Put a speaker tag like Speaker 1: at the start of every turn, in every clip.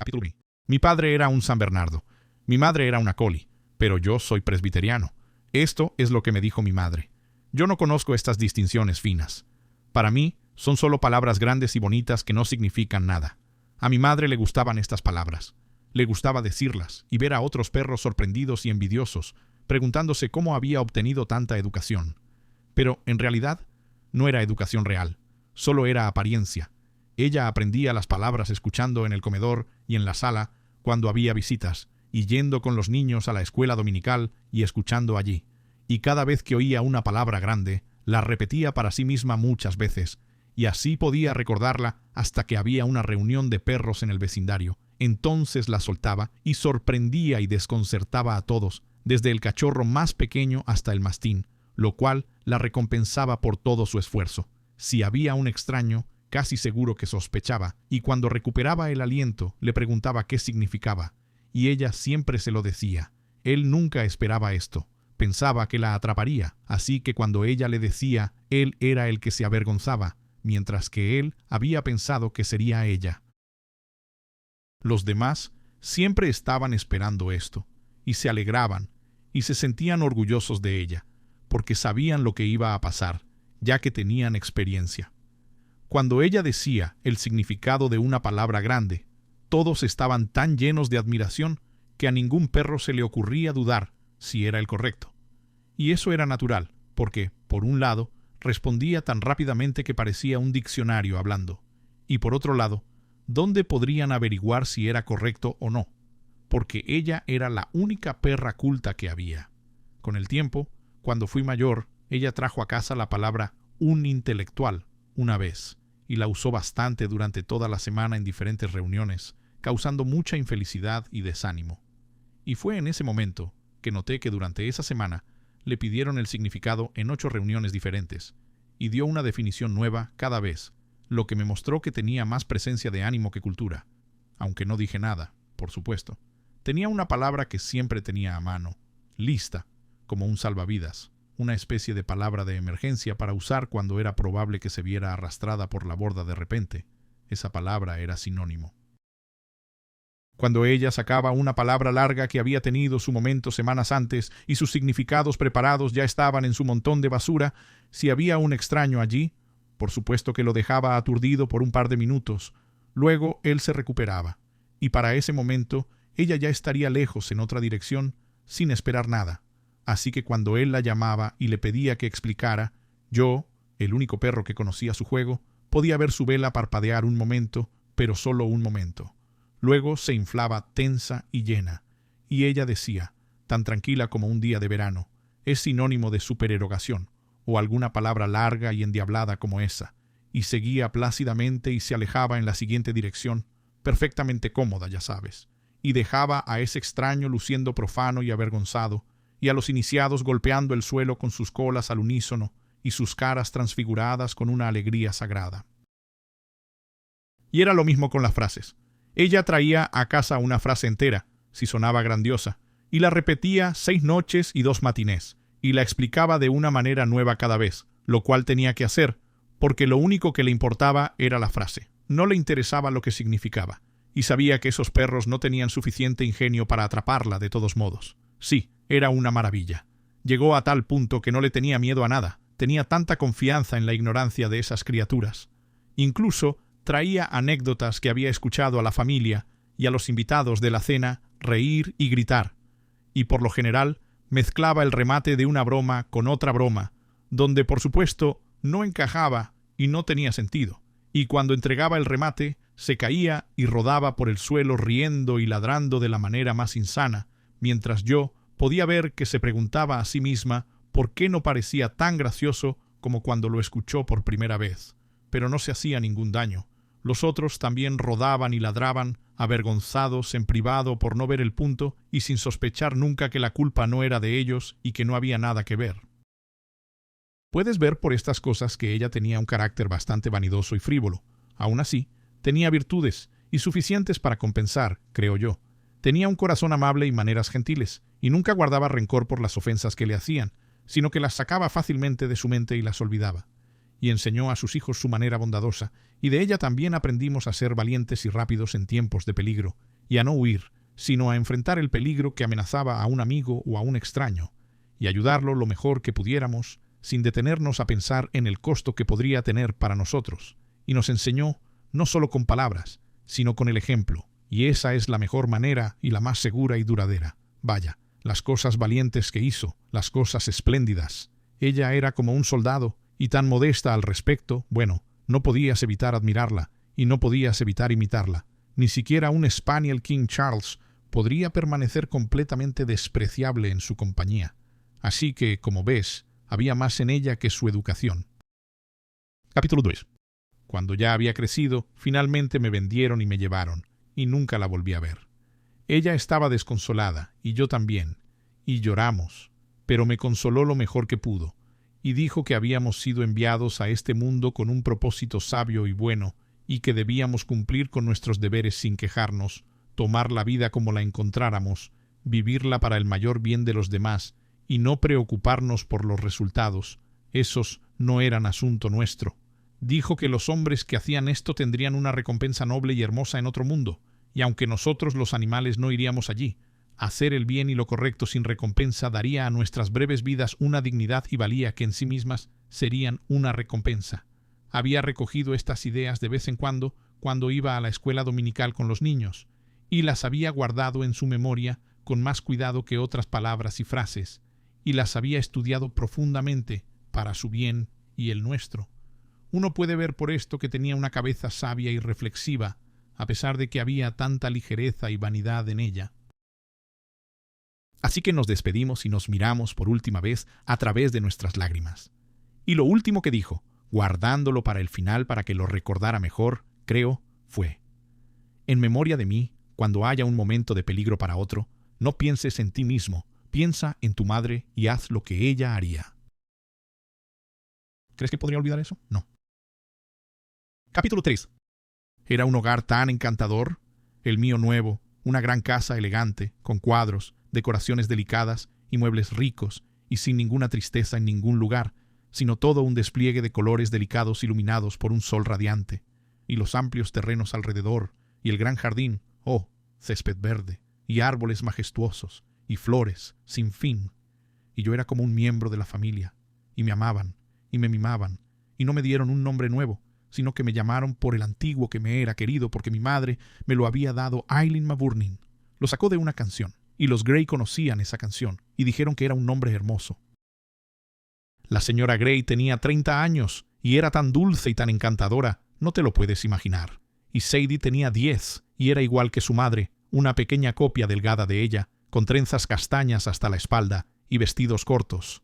Speaker 1: Capítulo 1. Mi padre era un San Bernardo. Mi madre era una Collie, pero yo soy presbiteriano. Esto es lo que me dijo mi madre. Yo no conozco estas distinciones finas. Para mí, son solo palabras grandes y bonitas que no significan nada. A mi madre le gustaban estas palabras. Le gustaba decirlas y ver a otros perros sorprendidos y envidiosos, preguntándose cómo había obtenido tanta educación. Pero, en realidad, no era educación real. Solo era apariencia. Ella aprendía las palabras escuchando en el comedor y en la sala cuando había visitas, y yendo con los niños a la escuela dominical y escuchando allí. Y cada vez que oía una palabra grande, la repetía para sí misma muchas veces, y así podía recordarla hasta que había una reunión de perros en el vecindario. Entonces la soltaba y sorprendía y desconcertaba a todos, desde el cachorro más pequeño hasta el mastín, lo cual la recompensaba por todo su esfuerzo. Si había un extraño, casi seguro que sospechaba, y cuando recuperaba el aliento le preguntaba qué significaba, y ella siempre se lo decía. Él nunca esperaba esto. Pensaba que la atraparía, así que cuando ella le decía, él era el que se avergonzaba, mientras que él había pensado que sería ella. Los demás siempre estaban esperando esto, y se alegraban, y se sentían orgullosos de ella, porque sabían lo que iba a pasar, ya que tenían experiencia. Cuando ella decía el significado de una palabra grande, todos estaban tan llenos de admiración que a ningún perro se le ocurría dudar si era el correcto. Y eso era natural, porque, por un lado, respondía tan rápidamente que parecía un diccionario hablando, y por otro lado, ¿dónde podrían averiguar si era correcto o no? Porque ella era la única perra culta que había. Con el tiempo, cuando fui mayor, ella trajo a casa la palabra un intelectual una vez, y la usó bastante durante toda la semana en diferentes reuniones, causando mucha infelicidad y desánimo. Y fue en ese momento que noté que durante esa semana le pidieron el significado en 8 reuniones diferentes, y dio una definición nueva cada vez, lo que me mostró que tenía más presencia de ánimo que cultura, aunque no dije nada, por supuesto. Tenía una palabra que siempre tenía a mano, lista, como un salvavidas, una especie de palabra de emergencia para usar cuando era probable que se viera arrastrada por la borda de repente. Esa palabra era sinónimo. Cuando ella sacaba una palabra larga que había tenido su momento semanas antes y sus significados preparados ya estaban en su montón de basura, si había un extraño allí, por supuesto que lo dejaba aturdido por un par de minutos. Luego él se recuperaba, y para ese momento ella ya estaría lejos en otra dirección, sin esperar nada. Así que cuando él la llamaba y le pedía que explicara, yo, el único perro que conocía su juego, podía ver su vela parpadear un momento, pero solo un momento. Luego se inflaba tensa y llena, y ella decía, tan tranquila como un día de verano, es sinónimo de supererogación, o alguna palabra larga y endiablada como esa, y seguía plácidamente y se alejaba en la siguiente dirección, perfectamente cómoda, ya sabes, y dejaba a ese extraño luciendo profano y avergonzado, y a los iniciados golpeando el suelo con sus colas al unísono y sus caras transfiguradas con una alegría sagrada. Y era lo mismo con las frases. Ella traía a casa una frase entera, si sonaba grandiosa, y la repetía 6 noches y 2 matinés, y la explicaba de una manera nueva cada vez, lo cual tenía que hacer, porque lo único que le importaba era la frase. No le interesaba lo que significaba, y sabía que esos perros no tenían suficiente ingenio para atraparla de todos modos. Sí, era una maravilla. Llegó a tal punto que no le tenía miedo a nada, tenía tanta confianza en la ignorancia de esas criaturas. Incluso traía anécdotas que había escuchado a la familia y a los invitados de la cena reír y gritar, y por lo general mezclaba el remate de una broma con otra broma, donde por supuesto no encajaba y no tenía sentido, y cuando entregaba el remate se caía y rodaba por el suelo riendo y ladrando de la manera más insana, mientras yo podía ver que se preguntaba a sí misma por qué no parecía tan gracioso como cuando lo escuchó por primera vez, pero no se hacía ningún daño. Los otros también rodaban y ladraban, avergonzados en privado por no ver el punto y sin sospechar nunca que la culpa no era de ellos y que no había nada que ver. Puedes ver por estas cosas que ella tenía un carácter bastante vanidoso y frívolo. Aún así, tenía virtudes, y suficientes para compensar, creo yo. Tenía un corazón amable y maneras gentiles, y nunca guardaba rencor por las ofensas que le hacían, sino que las sacaba fácilmente de su mente y las olvidaba. Y enseñó a sus hijos su manera bondadosa, y de ella también aprendimos a ser valientes y rápidos en tiempos de peligro, y a no huir, sino a enfrentar el peligro que amenazaba a un amigo o a un extraño, y ayudarlo lo mejor que pudiéramos, sin detenernos a pensar en el costo que podría tener para nosotros. Y nos enseñó, no solo con palabras, sino con el ejemplo, y esa es la mejor manera y la más segura y duradera. Vaya, las cosas valientes que hizo, las cosas espléndidas. Ella era como un soldado, y tan modesta al respecto, bueno, no podías evitar admirarla, y no podías evitar imitarla. Ni siquiera un Spaniel King Charles podría permanecer completamente despreciable en su compañía. Así que, como ves, había más en ella que su educación. Capítulo 2. Cuando ya había crecido, finalmente me vendieron y me llevaron, y nunca la volví a ver. Ella estaba desconsolada, y yo también, y lloramos, pero me consoló lo mejor que pudo, y dijo que habíamos sido enviados a este mundo con un propósito sabio y bueno, y que debíamos cumplir con nuestros deberes sin quejarnos, tomar la vida como la encontráramos, vivirla para el mayor bien de los demás, y no preocuparnos por los resultados. Esos no eran asunto nuestro. Dijo que los hombres que hacían esto tendrían una recompensa noble y hermosa en otro mundo, y aunque nosotros los animales no iríamos allí, hacer el bien y lo correcto sin recompensa daría a nuestras breves vidas una dignidad y valía que en sí mismas serían una recompensa. Había recogido estas ideas de vez en cuando iba a la escuela dominical con los niños, y las había guardado en su memoria con más cuidado que otras palabras y frases, y las había estudiado profundamente para su bien y el nuestro. Uno puede ver por esto que tenía una cabeza sabia y reflexiva, a pesar de que había tanta ligereza y vanidad en ella. Así que nos despedimos y nos miramos por última vez a través de nuestras lágrimas. Y lo último que dijo, guardándolo para el final para que lo recordara mejor, creo, fue: en memoria de mí, cuando haya un momento de peligro para otro, no pienses en ti mismo, piensa en tu madre y haz lo que ella haría. ¿Crees que podría olvidar eso? No. Capítulo 3. Era un hogar tan encantador, el mío nuevo, una gran casa elegante, con cuadros, decoraciones delicadas y muebles ricos, y sin ninguna tristeza en ningún lugar, sino todo un despliegue de colores delicados iluminados por un sol radiante, y los amplios terrenos alrededor, y el gran jardín, oh, césped verde, y árboles majestuosos, y flores sin fin. Y yo era como un miembro de la familia, y me amaban, y me mimaban, y no me dieron un nombre nuevo, sino que me llamaron por el antiguo que me era querido porque mi madre me lo había dado Eileen Mavourneen. Lo sacó de una canción, y los Gray conocían esa canción, y dijeron que era un nombre hermoso. La señora Gray tenía 30 años, y era tan dulce y tan encantadora, no te lo puedes imaginar. Y Sadie tenía 10, y era igual que su madre, una pequeña copia delgada de ella, con trenzas castañas hasta la espalda, y vestidos cortos.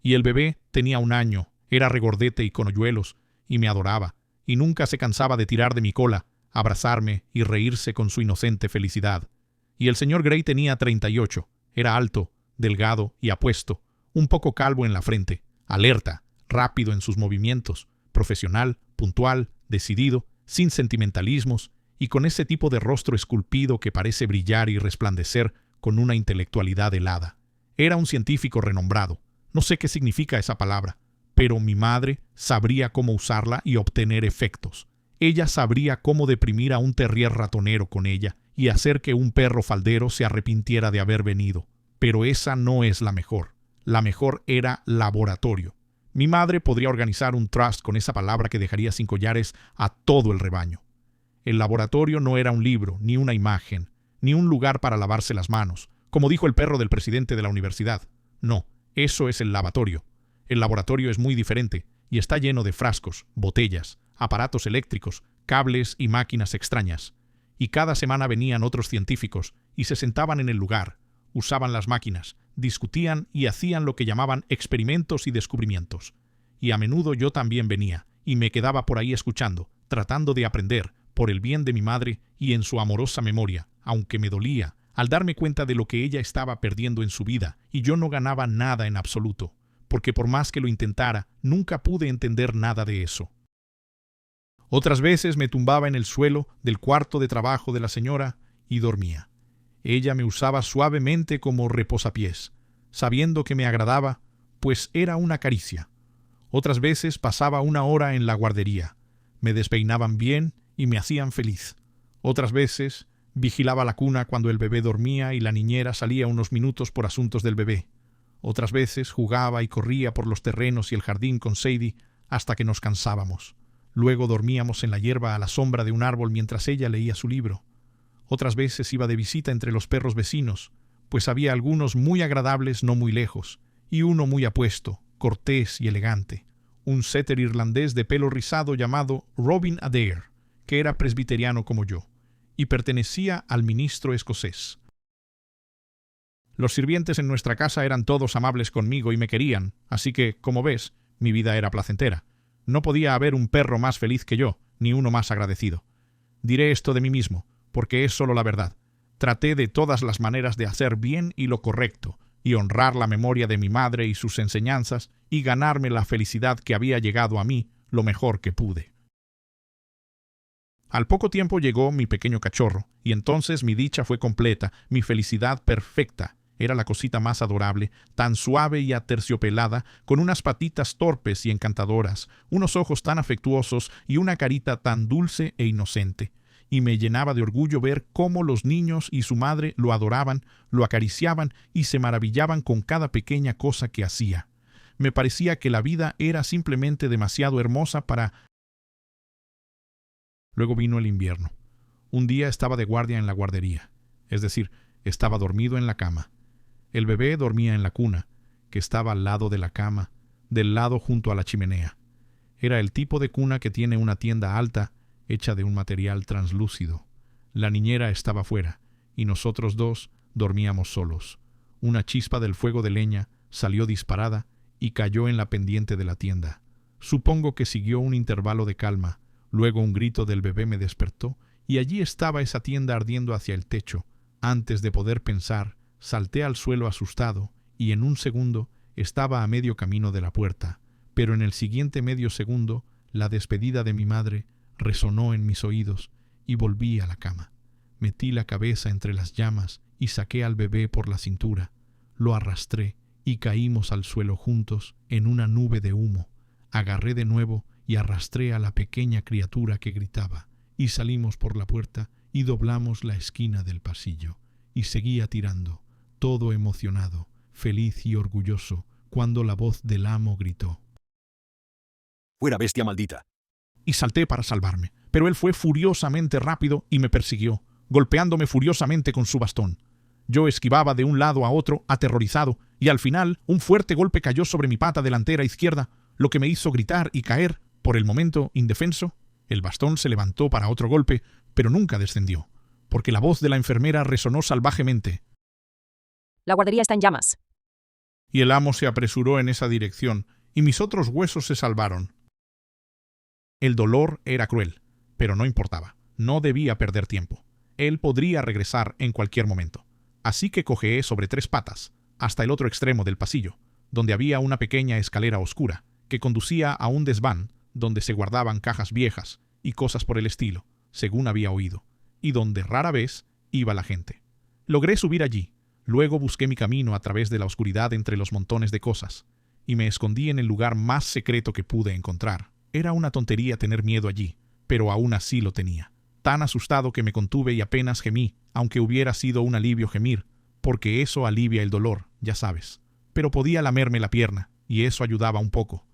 Speaker 1: Y el bebé tenía 1 año, era regordete y con hoyuelos, y me adoraba, y nunca se cansaba de tirar de mi cola, abrazarme y reírse con su inocente felicidad. Y el señor Gray tenía 38, era alto, delgado y apuesto, un poco calvo en la frente, alerta, rápido en sus movimientos, profesional, puntual, decidido, sin sentimentalismos, y con ese tipo de rostro esculpido que parece brillar y resplandecer con una intelectualidad helada. Era un científico renombrado. No sé qué significa esa palabra, pero mi madre sabría cómo usarla y obtener efectos. Ella sabría cómo deprimir a un terrier ratonero con ella y hacer que un perro faldero se arrepintiera de haber venido. Pero esa no es la mejor. La mejor era laboratorio. Mi madre podría organizar un trust con esa palabra que dejaría sin collares a todo el rebaño. El laboratorio no era un libro, ni una imagen, ni un lugar para lavarse las manos, como dijo el perro del presidente de la universidad. No, eso es el lavatorio. El laboratorio es muy diferente y está lleno de frascos, botellas, aparatos eléctricos, cables y máquinas extrañas. Y cada semana venían otros científicos y se sentaban en el lugar, usaban las máquinas, discutían y hacían lo que llamaban experimentos y descubrimientos. Y a menudo yo también venía y me quedaba por ahí escuchando, tratando de aprender, por el bien de mi madre y en su amorosa memoria, aunque me dolía, al darme cuenta de lo que ella estaba perdiendo en su vida y yo no ganaba nada en absoluto, porque por más que lo intentara, nunca pude entender nada de eso. Otras veces me tumbaba en el suelo del cuarto de trabajo de la señora y dormía. Ella me usaba suavemente como reposapiés, sabiendo que me agradaba, pues era una caricia. Otras veces pasaba 1 hora en la guardería. Me despeinaban bien y me hacían feliz. Otras veces Vigilaba la cuna cuando el bebé dormía y la niñera salía unos minutos por asuntos del bebé. Otras veces jugaba y corría por los terrenos y el jardín con Sadie hasta que nos cansábamos. Luego dormíamos en la hierba a la sombra de un árbol mientras ella leía su libro. Otras veces iba de visita entre los perros vecinos, pues había algunos muy agradables no muy lejos, y uno muy apuesto, cortés y elegante, un setter irlandés de pelo rizado llamado Robin Adair, que era presbiteriano como yo, y pertenecía al ministro escocés. Los sirvientes en nuestra casa eran todos amables conmigo y me querían, así que, como ves, mi vida era placentera. No podía haber un perro más feliz que yo, ni uno más agradecido. Diré esto de mí mismo, porque es solo la verdad. Traté de todas las maneras de hacer bien y lo correcto, y honrar la memoria de mi madre y sus enseñanzas, y ganarme la felicidad que había llegado a mí lo mejor que pude. Al poco tiempo llegó mi pequeño cachorro, y entonces mi dicha fue completa, mi felicidad perfecta. Era la cosita más adorable, tan suave y aterciopelada, con unas patitas torpes y encantadoras, unos ojos tan afectuosos y una carita tan dulce e inocente. Y me llenaba de orgullo ver cómo los niños y su madre lo adoraban, lo acariciaban y se maravillaban con cada pequeña cosa que hacía. Me parecía que la vida era simplemente demasiado hermosa para... Luego vino el invierno. Un día estaba de guardia en la guardería, es decir, estaba dormido en la cama. El bebé dormía en la cuna, que estaba al lado de la cama, del lado junto a la chimenea. Era el tipo de cuna que tiene una tienda alta, hecha de un material translúcido. La niñera estaba fuera, y nosotros dos dormíamos solos. Una chispa del fuego de leña salió disparada y cayó en la pendiente de la tienda. Supongo que siguió un intervalo de calma. Luego un grito del bebé me despertó, y allí estaba esa tienda ardiendo hacia el techo. Antes de poder pensar, salté al suelo asustado, y en un segundo estaba a medio camino de la puerta, pero en el siguiente medio segundo la despedida de mi madre resonó en mis oídos, y volví a la cama. Metí la cabeza entre las llamas y saqué al bebé por la cintura. Lo arrastré y caímos al suelo juntos en una nube de humo. Agarré de nuevo y arrastré a la pequeña criatura que gritaba, y salimos por la puerta y doblamos la esquina del pasillo, y seguía tirando, todo emocionado, feliz y orgulloso, cuando la voz del amo gritó:
Speaker 2: ¡Fuera, bestia maldita!
Speaker 1: Y salté para salvarme, pero él fue furiosamente rápido y me persiguió, golpeándome furiosamente con su bastón. Yo esquivaba de un lado a otro, aterrorizado, y al final un fuerte golpe cayó sobre mi pata delantera izquierda, lo que me hizo gritar y caer, por el momento indefenso. El bastón se levantó para otro golpe, pero nunca descendió, porque la voz de la enfermera resonó salvajemente:
Speaker 3: La guardería está en llamas.
Speaker 1: Y el amo se apresuró en esa dirección, y mis otros huesos se salvaron. El dolor era cruel, pero no importaba. No debía perder tiempo. Él podría regresar en cualquier momento. Así que cojeé sobre 3 patas, hasta el otro extremo del pasillo, donde había una pequeña escalera oscura, que conducía a un desván donde se guardaban cajas viejas y cosas por el estilo, según había oído, y donde rara vez iba la gente. Logré subir allí. Luego busqué mi camino a través de la oscuridad entre los montones de cosas, y me escondí en el lugar más secreto que pude encontrar. Era una tontería tener miedo allí, pero aún así lo tenía. Tan asustado que me contuve y apenas gemí, aunque hubiera sido un alivio gemir, porque eso alivia el dolor, ya sabes. Pero podía lamerme la pierna, y eso ayudaba un poco.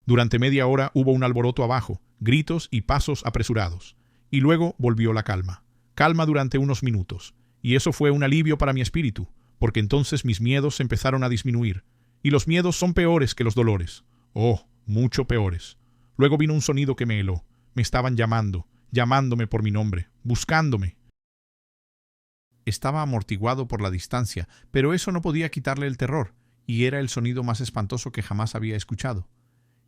Speaker 1: Durante media hora hubo un alboroto abajo, gritos y pasos apresurados, y luego volvió la calma. Calma durante unos minutos, y eso fue un alivio para mi espíritu, porque entonces mis miedos empezaron a disminuir, y los miedos son peores que los dolores. Oh, mucho peores. Luego vino un sonido que me heló. Me estaban llamando, llamándome por mi nombre, buscándome. Estaba amortiguado por la distancia, pero eso no podía quitarle el terror, y era el sonido más espantoso que jamás había escuchado.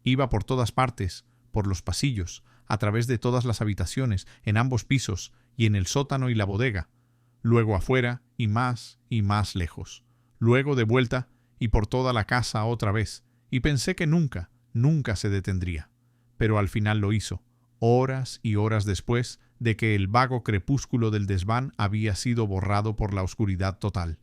Speaker 1: Iba por todas partes, por los pasillos, a través de todas las habitaciones, en ambos pisos, y en el sótano y la bodega. Luego afuera, y más lejos. Luego de vuelta, y por toda la casa otra vez, y pensé que nunca se detendría. Pero al final lo hizo, horas y horas después de que el vago crepúsculo del desván había sido borrado por la oscuridad total.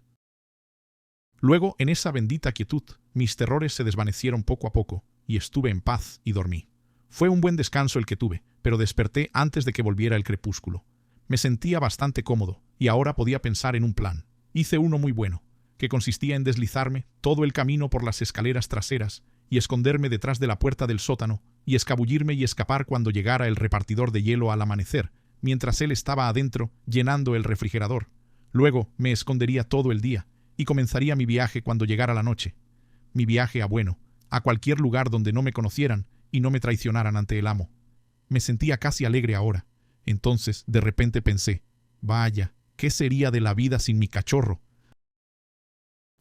Speaker 1: Luego, en esa bendita quietud, mis terrores se desvanecieron poco a poco, y estuve en paz y dormí. Fue un buen descanso el que tuve, pero desperté antes de que volviera el crepúsculo. Me sentía bastante cómodo, y ahora podía pensar en un plan. Hice uno muy bueno, que consistía en deslizarme todo el camino por las escaleras traseras y esconderme detrás de la puerta del sótano y escabullirme y escapar cuando llegara el repartidor de hielo al amanecer, mientras él estaba adentro llenando el refrigerador. Luego me escondería todo el día y comenzaría mi viaje cuando llegara la noche. Mi viaje a a cualquier lugar donde no me conocieran y no me traicionaran ante el amo. Me sentía casi alegre ahora. Entonces, de repente pensé, vaya, ¿qué sería de la vida sin mi cachorro?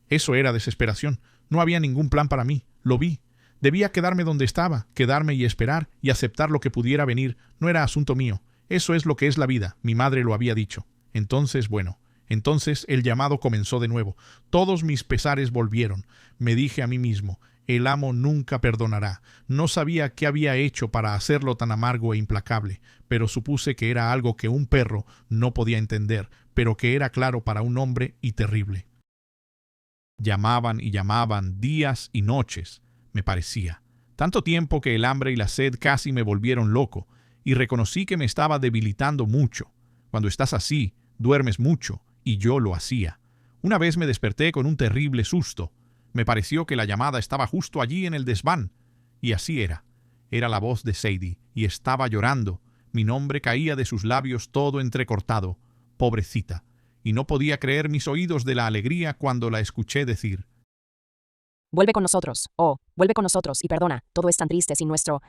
Speaker 1: Eso era desesperación. No había ningún plan para mí. Lo vi. Debía quedarme donde estaba, quedarme y esperar y aceptar lo que pudiera venir. No era asunto mío. Eso es lo que es la vida. Mi madre lo había dicho. Entonces el llamado comenzó de nuevo. Todos mis pesares volvieron. Me dije a mí mismo, el amo nunca perdonará. No sabía qué había hecho para hacerlo tan amargo e implacable, pero supuse que era algo que un perro no podía entender, pero que era claro para un hombre y terrible. Llamaban y llamaban días y noches, me parecía. Tanto tiempo que el hambre y la sed casi me volvieron loco, y reconocí que me estaba debilitando mucho. Cuando estás así, duermes mucho, y yo lo hacía. Una vez me desperté con un terrible susto. Me pareció que la llamada estaba justo allí en el desván. Y así era. Era la voz de Sadie, y estaba llorando. Mi nombre caía de sus labios todo entrecortado. Pobrecita. Y no podía creer mis oídos de la alegría cuando la escuché decir:
Speaker 3: Vuelve con nosotros. Oh, vuelve con nosotros y perdona. Todo es tan triste sin nuestro...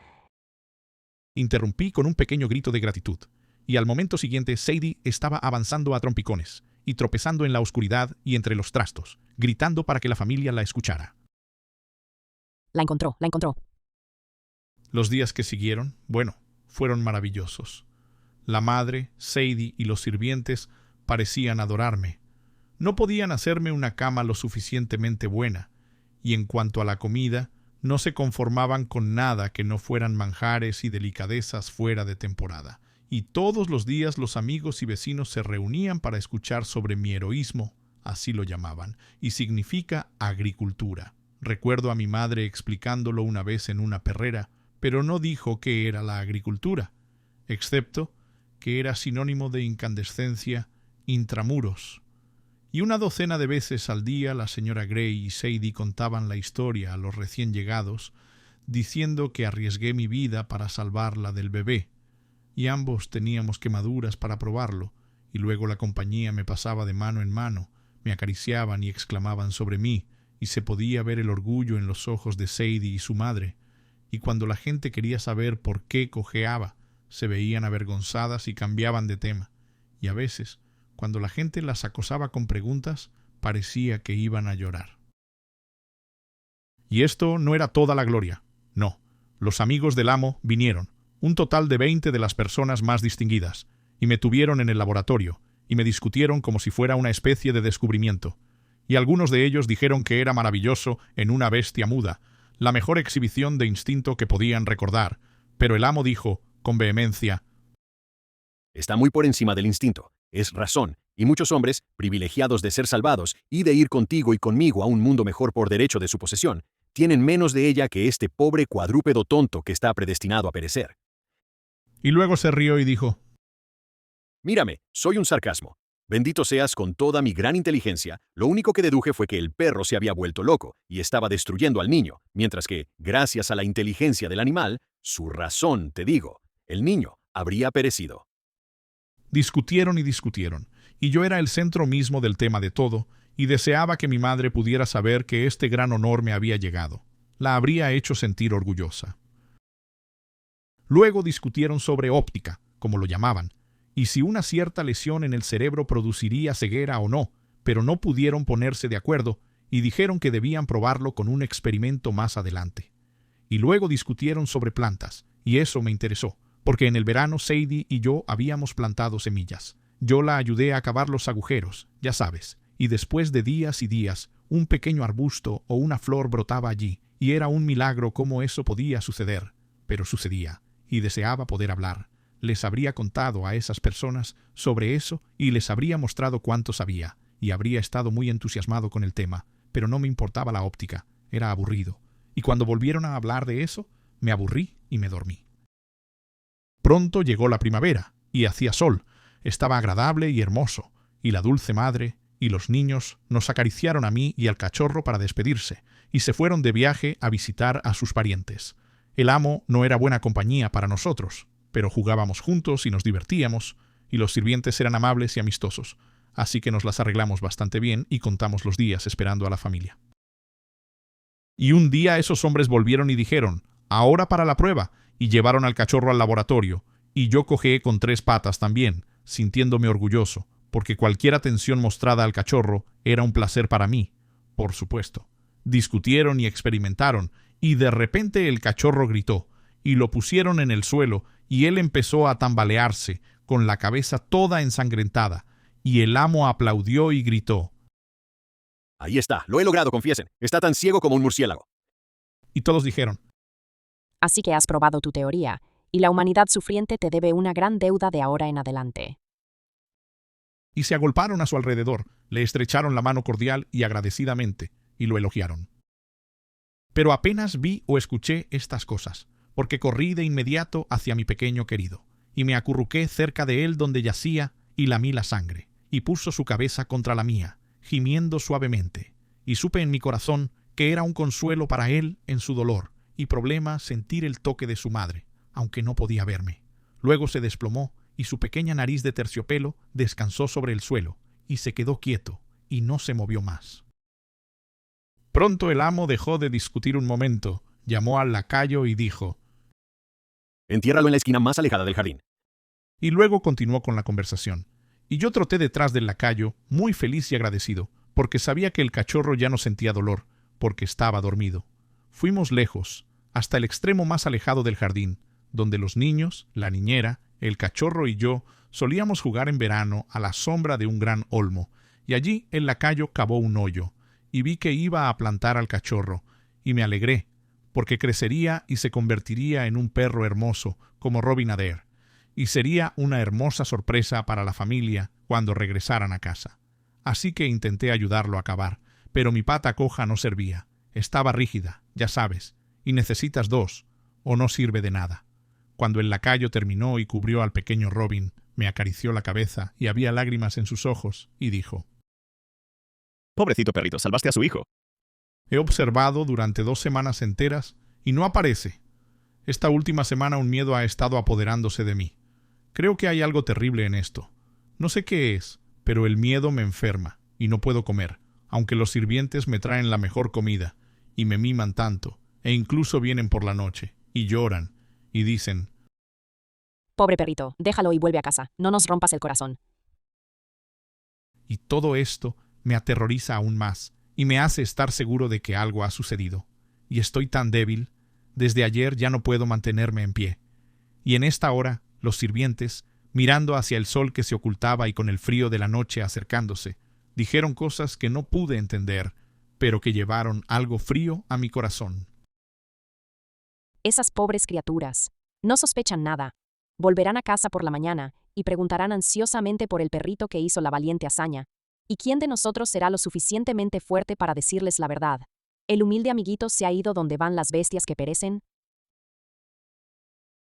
Speaker 1: Interrumpí con un pequeño grito de gratitud. Y al momento siguiente Sadie estaba avanzando a trompicones y tropezando en la oscuridad y entre los trastos, gritando para que la familia la escuchara.
Speaker 3: La encontró.
Speaker 1: Los días que siguieron, fueron maravillosos. La madre, Sadie y los sirvientes parecían adorarme. No podían hacerme una cama lo suficientemente buena, y en cuanto a la comida, no se conformaban con nada que no fueran manjares y delicadezas fuera de temporada. Y todos los días los amigos y vecinos se reunían para escuchar sobre mi heroísmo, así lo llamaban, y significa agricultura. Recuerdo a mi madre explicándolo una vez en una perrera, pero no dijo qué era la agricultura, excepto que era sinónimo de incandescencia intramuros. Y una docena de veces al día la señora Gray y Sadie contaban la historia a los recién llegados, diciendo que arriesgué mi vida para salvarla del bebé, y ambos teníamos quemaduras para probarlo, y luego la compañía me pasaba de mano en mano, me acariciaban y exclamaban sobre mí, y se podía ver el orgullo en los ojos de Sadie y su madre, y cuando la gente quería saber por qué cojeaba, se veían avergonzadas y cambiaban de tema, y a veces, cuando la gente las acosaba con preguntas, parecía que iban a llorar. Y esto no era toda la gloria. No, los amigos del amo vinieron, un total de 20 de las personas más distinguidas, y me tuvieron en el laboratorio, y me discutieron como si fuera una especie de descubrimiento. Y algunos de ellos dijeron que era maravilloso en una bestia muda, la mejor exhibición de instinto que podían recordar, pero el amo dijo, con vehemencia:
Speaker 2: Está muy por encima del instinto. Es razón, y muchos hombres, privilegiados de ser salvados y de ir contigo y conmigo a un mundo mejor por derecho de su posesión, tienen menos de ella que este pobre cuadrúpedo tonto que está predestinado a perecer.
Speaker 1: Y luego se rió y dijo:
Speaker 2: Mírame, soy un sarcasmo. Bendito seas con toda mi gran inteligencia, lo único que deduje fue que el perro se había vuelto loco y estaba destruyendo al niño, mientras que, gracias a la inteligencia del animal, su razón, te digo, el niño habría perecido.
Speaker 1: Discutieron y discutieron, y yo era el centro mismo del tema de todo, y deseaba que mi madre pudiera saber que este gran honor me había llegado. La habría hecho sentir orgullosa. Luego discutieron sobre óptica, como lo llamaban, y si una cierta lesión en el cerebro produciría ceguera o no, pero no pudieron ponerse de acuerdo, y dijeron que debían probarlo con un experimento más adelante. Y luego discutieron sobre plantas, y eso me interesó, porque en el verano Sadie y yo habíamos plantado semillas. Yo la ayudé a cavar los agujeros, ya sabes, y después de días y días, un pequeño arbusto o una flor brotaba allí, y era un milagro cómo eso podía suceder. Pero sucedía, y deseaba poder hablar. Les habría contado a esas personas sobre eso y les habría mostrado cuánto sabía, y habría estado muy entusiasmado con el tema, pero no me importaba la óptica, era aburrido. Y cuando volvieron a hablar de eso, me aburrí y me dormí. Pronto llegó la primavera, y hacía sol. Estaba agradable y hermoso, y la dulce madre y los niños nos acariciaron a mí y al cachorro para despedirse, y se fueron de viaje a visitar a sus parientes. El amo no era buena compañía para nosotros, pero jugábamos juntos y nos divertíamos, y los sirvientes eran amables y amistosos, así que nos las arreglamos bastante bien y contamos los días esperando a la familia. Y un día esos hombres volvieron y dijeron, «Ahora para la prueba», y llevaron al cachorro al laboratorio, y yo cojeé con 3 patas también, sintiéndome orgulloso, porque cualquier atención mostrada al cachorro era un placer para mí, por supuesto. Discutieron y experimentaron, y de repente el cachorro gritó, y lo pusieron en el suelo, y él empezó a tambalearse, con la cabeza toda ensangrentada, y el amo aplaudió y gritó.
Speaker 2: Ahí está, lo he logrado, confiesen. Está tan ciego como un murciélago.
Speaker 1: Y todos dijeron,
Speaker 3: Así que has probado tu teoría, y la humanidad sufriente te debe una gran deuda de ahora en adelante.
Speaker 1: y se agolparon a su alrededor, le estrecharon la mano cordial y agradecidamente, y lo elogiaron. Pero apenas vi o escuché estas cosas, porque corrí de inmediato hacia mi pequeño querido, y me acurruqué cerca de él donde yacía, y lamí la sangre, y puso su cabeza contra la mía, gimiendo suavemente, y supe en mi corazón que era un consuelo para él en su dolor, y problema sentir el toque de su madre, aunque no podía verme. Luego se desplomó, y su pequeña nariz de terciopelo descansó sobre el suelo, y se quedó quieto, y no se movió más. Pronto el amo dejó de discutir un momento, llamó al lacayo y dijo,
Speaker 2: Entiérralo en la esquina más alejada del jardín.
Speaker 1: y luego continuó con la conversación. Y yo troté detrás del lacayo, muy feliz y agradecido, porque sabía que el cachorro ya no sentía dolor, porque estaba dormido. Fuimos lejos, hasta el extremo más alejado del jardín, donde los niños, la niñera, el cachorro y yo solíamos jugar en verano a la sombra de un gran olmo, y allí el lacayo cavó un hoyo, y vi que iba a plantar al cachorro, y me alegré, porque crecería y se convertiría en un perro hermoso, como Robin Adair, y sería una hermosa sorpresa para la familia cuando regresaran a casa. Así que intenté ayudarlo a cavar, pero mi pata coja no servía, estaba rígida, ya sabes, y necesitas 2, o no sirve de nada. Cuando el lacayo terminó y cubrió al pequeño Robin, me acarició la cabeza y había lágrimas en sus ojos, y dijo,
Speaker 2: Pobrecito perrito, salvaste a su hijo.
Speaker 1: He observado durante 2 semanas enteras y no aparece. Esta última semana un miedo ha estado apoderándose de mí. Creo que hay algo terrible en esto. No sé qué es, pero el miedo me enferma y no puedo comer, aunque los sirvientes me traen la mejor comida y me miman tanto, e incluso vienen por la noche y lloran y dicen,
Speaker 3: Pobre perrito, déjalo y vuelve a casa, no nos rompas el corazón.
Speaker 1: y todo esto me aterroriza aún más y me hace estar seguro de que algo ha sucedido. Y estoy tan débil, desde ayer ya no puedo mantenerme en pie. Y en esta hora, los sirvientes, mirando hacia el sol que se ocultaba y con el frío de la noche acercándose, dijeron cosas que no pude entender, pero que llevaron algo frío a mi corazón.
Speaker 3: Esas pobres criaturas. No sospechan nada. Volverán a casa por la mañana y preguntarán ansiosamente por el perrito que hizo la valiente hazaña. ¿Y quién de nosotros será lo suficientemente fuerte para decirles la verdad? El humilde amiguito se ha ido donde van las bestias que perecen,